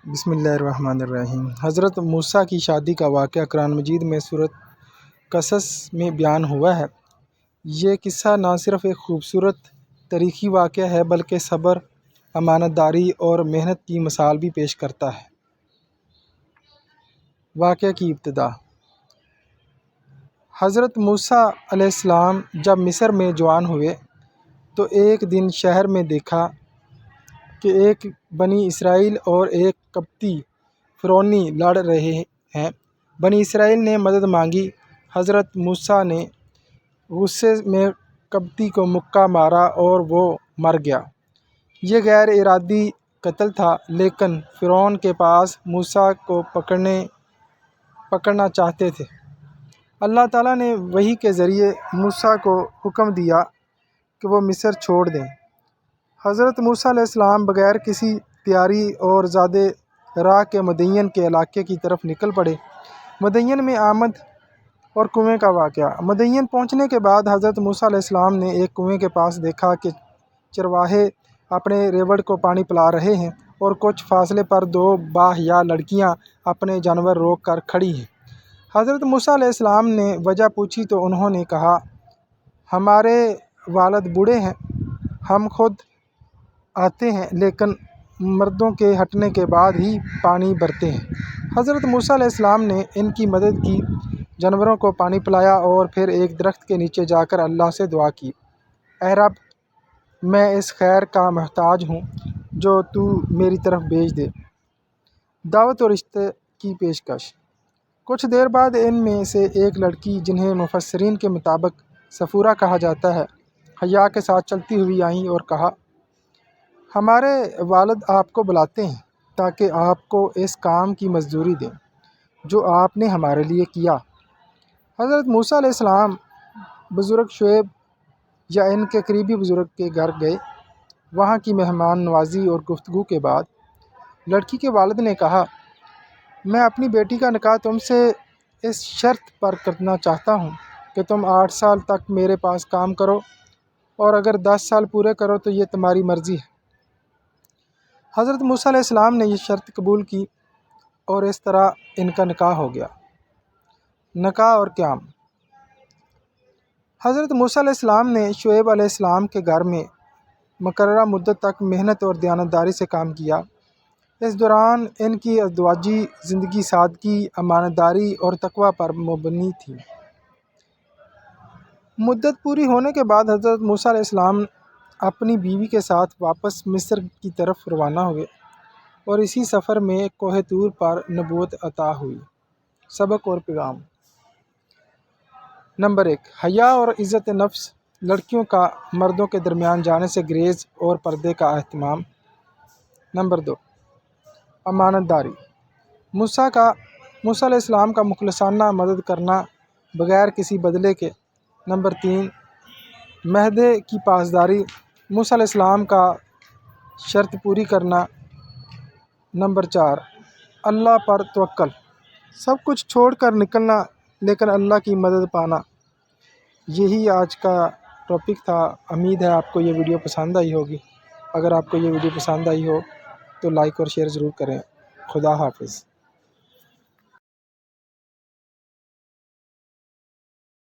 بسم اللہ الرحمن الرحیم۔ حضرت موسیٰ کی شادی کا واقعہ قرآن مجید میں سورۃ قصص میں بیان ہوا ہے۔ یہ قصہ نہ صرف ایک خوبصورت تاریخی واقعہ ہے بلکہ صبر، امانت داری اور محنت کی مثال بھی پیش کرتا ہے۔ واقعہ کی ابتدا۔ حضرت موسیٰ علیہ السلام جب مصر میں جوان ہوئے تو ایک دن شہر میں دیکھا کہ ایک بنی اسرائیل اور ایک قبطی فرعونی لڑ رہے ہیں۔ بنی اسرائیل نے مدد مانگی۔ حضرت موسیٰ نے غصے میں قبطی کو مکہ مارا اور وہ مر گیا۔ یہ غیر ارادی قتل تھا، لیکن فرعون کے پاس موسیٰ کو پکڑنا چاہتے تھے۔ اللہ تعالیٰ نے وحی کے ذریعے موسیٰ کو حکم دیا کہ وہ مصر چھوڑ دیں۔ حضرت موسیٰ علیہ السلام بغیر کسی تیاری اور زیادہ راہ کے مدین کے علاقے کی طرف نکل پڑے۔ مدین میں آمد اور کنویں کا واقعہ۔ مدین پہنچنے کے بعد حضرت موسیٰ علیہ السلام نے ایک کنویں کے پاس دیکھا کہ چرواہے اپنے ریوڑ کو پانی پلا رہے ہیں اور کچھ فاصلے پر دو باحیا لڑکیاں اپنے جانور روک کر کھڑی ہیں۔ حضرت موسیٰ علیہ السلام نے وجہ پوچھی تو انہوں نے کہا، ہمارے والد بوڑھے ہیں، ہم خود آتے ہیں لیکن مردوں کے ہٹنے کے بعد ہی پانی بھرتے ہیں۔ حضرت موسیٰ علیہ السلام نے ان کی مدد کی، جانوروں کو پانی پلایا اور پھر ایک درخت کے نیچے جا کر اللہ سے دعا کی، اے رب، میں اس خیر کا محتاج ہوں جو تو میری طرف بھیج دے۔ دعوت اور رشتے کی پیشکش۔ کچھ دیر بعد ان میں سے ایک لڑکی، جنہیں مفسرین کے مطابق صفورہ کہا جاتا ہے، حیا کے ساتھ چلتی ہوئی آئیں اور کہا، ہمارے والد آپ کو بلاتے ہیں تاکہ آپ کو اس کام کی مزدوری دیں جو آپ نے ہمارے لیے کیا۔ حضرت موسیٰ علیہ السلام بزرگ شعیب یا ان کے قریبی بزرگ کے گھر گئے۔ وہاں کی مہمان نوازی اور گفتگو کے بعد لڑکی کے والد نے کہا، میں اپنی بیٹی کا نکاح تم سے اس شرط پر کرنا چاہتا ہوں کہ تم 8 سال تک میرے پاس کام کرو اور اگر 10 سال پورے کرو تو یہ تمہاری مرضی ہے۔ حضرت موسیٰ علیہ السلام نے یہ شرط قبول کی اور اس طرح ان کا نکاح ہو گیا۔ نکاح اور قیام۔ حضرت موسیٰ علیہ السلام نے شعیب علیہ السلام کے گھر میں مقررہ مدت تک محنت اور دیانتداری سے کام کیا۔ اس دوران ان کی ازدواجی زندگی سادگی، امانت داری اور تقویٰ پر مبنی تھی۔ مدت پوری ہونے کے بعد حضرت موسیٰ علیہ السلام اپنی بیوی کے ساتھ واپس مصر کی طرف روانہ ہوئے اور اسی سفر میں کوہ طور پر نبوت عطا ہوئی۔ سبق اور پیغام۔ نمبر 1، حیا اور عزت نفس، لڑکیوں کا مردوں کے درمیان جانے سے گریز اور پردے کا اہتمام۔ نمبر 2، امانت داری، موسیٰ علیہ السلام کا مخلصانہ مدد کرنا بغیر کسی بدلے کے۔ نمبر 3، معاہدے کی پاسداری، موسیٰ علیہ السلام کا شرط پوری کرنا۔ نمبر 4، اللہ پر توکل، سب کچھ چھوڑ کر نکلنا لیکن اللہ کی مدد پانا۔ یہی آج کا ٹاپک تھا۔ امید ہے آپ کو یہ ویڈیو پسند آئی ہوگی۔ اگر آپ کو یہ ویڈیو پسند آئی ہو تو لائک اور شیئر ضرور کریں۔ خدا حافظ۔